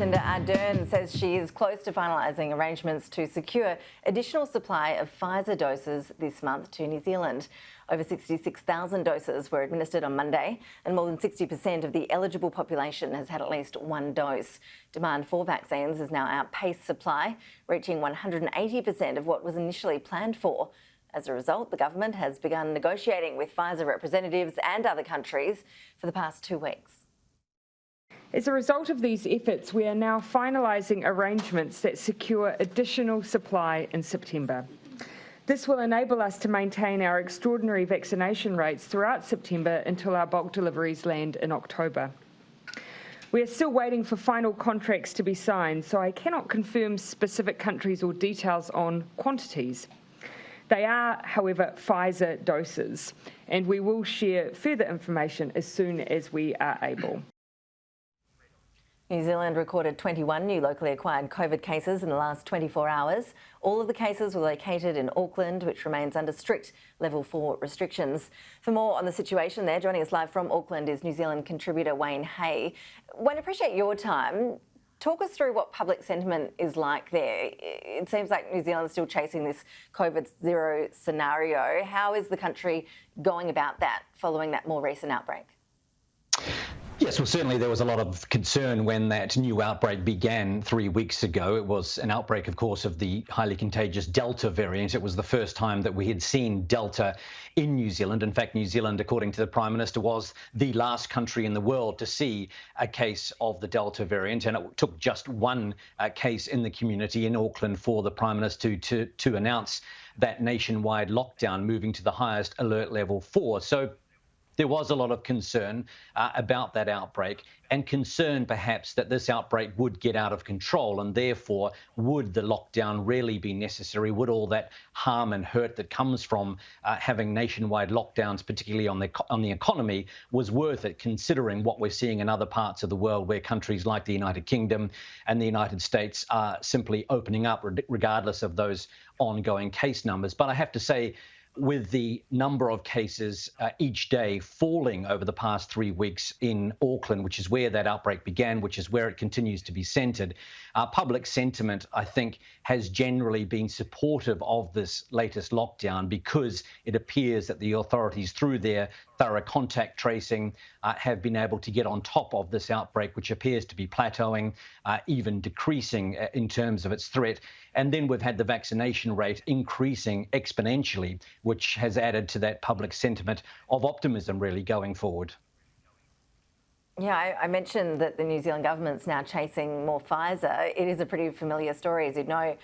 Jacinda Ardern says she is close to finalising arrangements to secure additional supply of Pfizer doses this month to New Zealand. Over 66,000 doses were administered on Monday, and more than 60% of the eligible population has had at least one dose. Demand for vaccines has now outpaced supply, reaching 180% of what was initially planned for. As a result, the government has begun negotiating with Pfizer representatives and other countries for the past 2 weeks. As a result of these efforts, we are now finalising arrangements that secure additional supply in September. This will enable us to maintain our extraordinary vaccination rates throughout September until our bulk deliveries land in October. We are still waiting for final contracts to be signed, so I cannot confirm specific countries or details on quantities. They are, however, Pfizer doses, and we will share further information as soon as we are able. New Zealand recorded 21 new locally acquired COVID cases in the last 24 hours. All of the cases were located in Auckland, which remains under strict level 4 restrictions. For more on the situation there, joining us live from Auckland is New Zealand contributor Wayne Hay. Wayne, appreciate your time. Talk us through what public sentiment is like there. It seems like New Zealand's still chasing this COVID zero scenario. How is the country going about that following that more recent outbreak? Yes, well, certainly there was a lot of concern when that new outbreak began 3 weeks ago. It was an outbreak, of course, of the highly contagious Delta variant. It was the first time that we had seen Delta in New Zealand. In fact, New Zealand, according to the Prime Minister, was the last country in the world to see a case of the Delta variant. And it took just one case in the community in Auckland for the Prime Minister to announce that nationwide lockdown, moving to the highest alert level 4. So there was a lot of concern about that outbreak, and concern perhaps that this outbreak would get out of control, and therefore would the lockdown really be necessary? Would all that harm and hurt that comes from having nationwide lockdowns, particularly on the economy, was worth it, considering what we're seeing in other parts of the world where countries like the United Kingdom and the United States are simply opening up regardless of those ongoing case numbers. But I have to say, with the number of cases each day falling over the past 3 weeks in Auckland, which is where that outbreak began, which is where it continues to be centred, public sentiment, I think, has generally been supportive of this latest lockdown, because it appears that the authorities, through their thorough contact tracing, have been able to get on top of this outbreak, which appears to be plateauing, even decreasing in terms of its threat. And then we've had the vaccination rate increasing exponentially, which has added to that public sentiment of optimism really going forward. Yeah, I mentioned that the New Zealand government's now chasing more Pfizer. It is a pretty familiar story, as you know,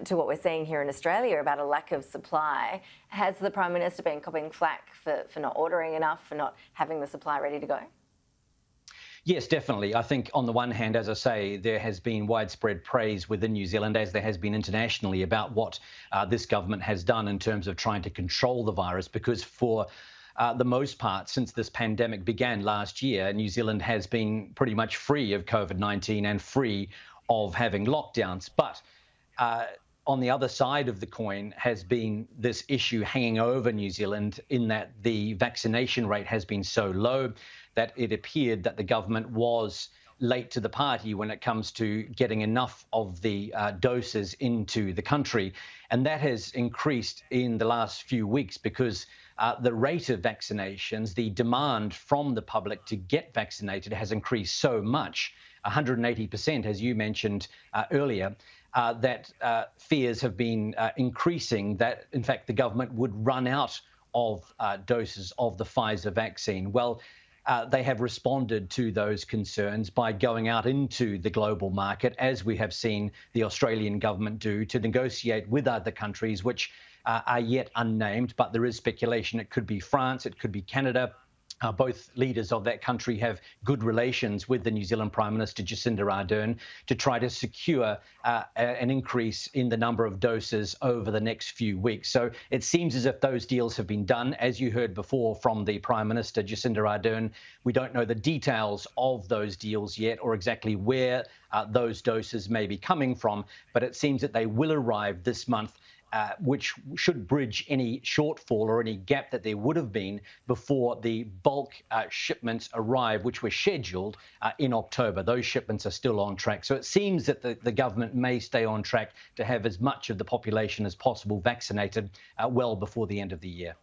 to what we're seeing here in Australia about a lack of supply. Has the Prime Minister been copying flack for not ordering enough, for not having the supply ready to go? Yes, definitely. I think on the one hand, as I say, there has been widespread praise within New Zealand, as there has been internationally, about what this government has done in terms of trying to control the virus, because for the most part, since this pandemic began last year, New Zealand has been pretty much free of COVID-19 and free of having lockdowns. But on the other side of the coin has been this issue hanging over New Zealand, in that the vaccination rate has been so low that it appeared that the government was late to the party when it comes to getting enough of the doses into the country. And that has increased in the last few weeks, because the rate of vaccinations, the demand from the public to get vaccinated, has increased so much, 180%, as you mentioned earlier, that fears have been increasing that, in fact, the government would run out of doses of the Pfizer vaccine. Well, they have responded to those concerns by going out into the global market, as we have seen the Australian government do, to negotiate with other countries which are yet unnamed, but there is speculation it could be France, it could be Canada. Both leaders of that country have good relations with the New Zealand Prime Minister, Jacinda Ardern, to try to secure an increase in the number of doses over the next few weeks. So it seems as if those deals have been done. As you heard before from the Prime Minister, Jacinda Ardern, we don't know the details of those deals yet, or exactly where those doses may be coming from, but it seems that they will arrive this month. which should bridge any shortfall or any gap that there would have been before the bulk shipments arrive, which were scheduled in October. Those shipments are still on track. So it seems that the government may stay on track to have as much of the population as possible vaccinated well before the end of the year.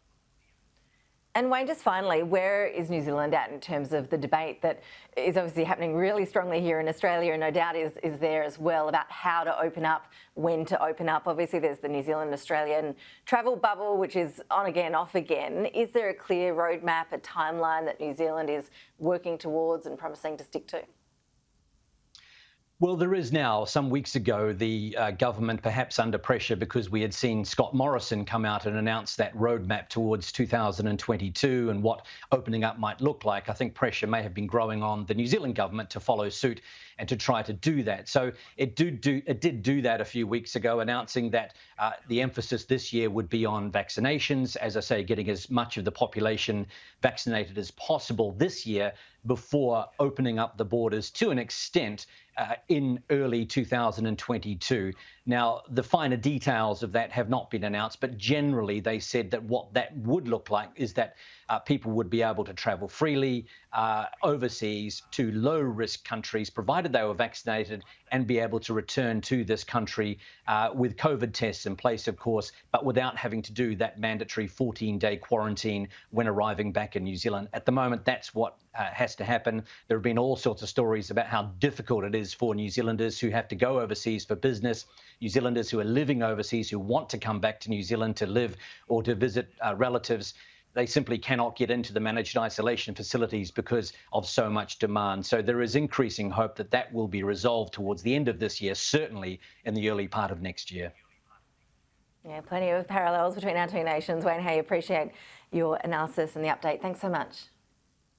And Wayne, just finally, where is New Zealand at in terms of the debate that is obviously happening really strongly here in Australia, and no doubt is there as well, about how to open up, when to open up? Obviously, there's the New Zealand-Australian travel bubble, which is on again, off again. Is there a clear roadmap, a timeline that New Zealand is working towards and promising to stick to? Well, there is now. Some weeks ago, the government, perhaps under pressure because we had seen Scott Morrison come out and announce that roadmap towards 2022 and what opening up might look like. I think pressure may have been growing on the New Zealand government to follow suit and to try to do that. So it did do that a few weeks ago, announcing that the emphasis this year would be on vaccinations, as I say, getting as much of the population vaccinated as possible this year before opening up the borders to an extent in early 2022. Now, the finer details of that have not been announced, but generally they said that what that would look like is that people would be able to travel freely overseas to low-risk countries, provided they were vaccinated, and be able to return to this country with COVID tests in place, of course, but without having to do that mandatory 14-day quarantine when arriving back in New Zealand. At the moment, that's what has to happen. There have been all sorts of stories about how difficult it is for New Zealanders who have to go overseas for business, New Zealanders who are living overseas who want to come back to New Zealand to live or to visit relatives. They simply cannot get into the managed isolation facilities because of so much demand. So there is increasing hope that that will be resolved towards the end of this year, certainly in the early part of next year. Yeah, plenty of parallels between our two nations. Wayne Hay, appreciate your analysis and the update. Thanks so much.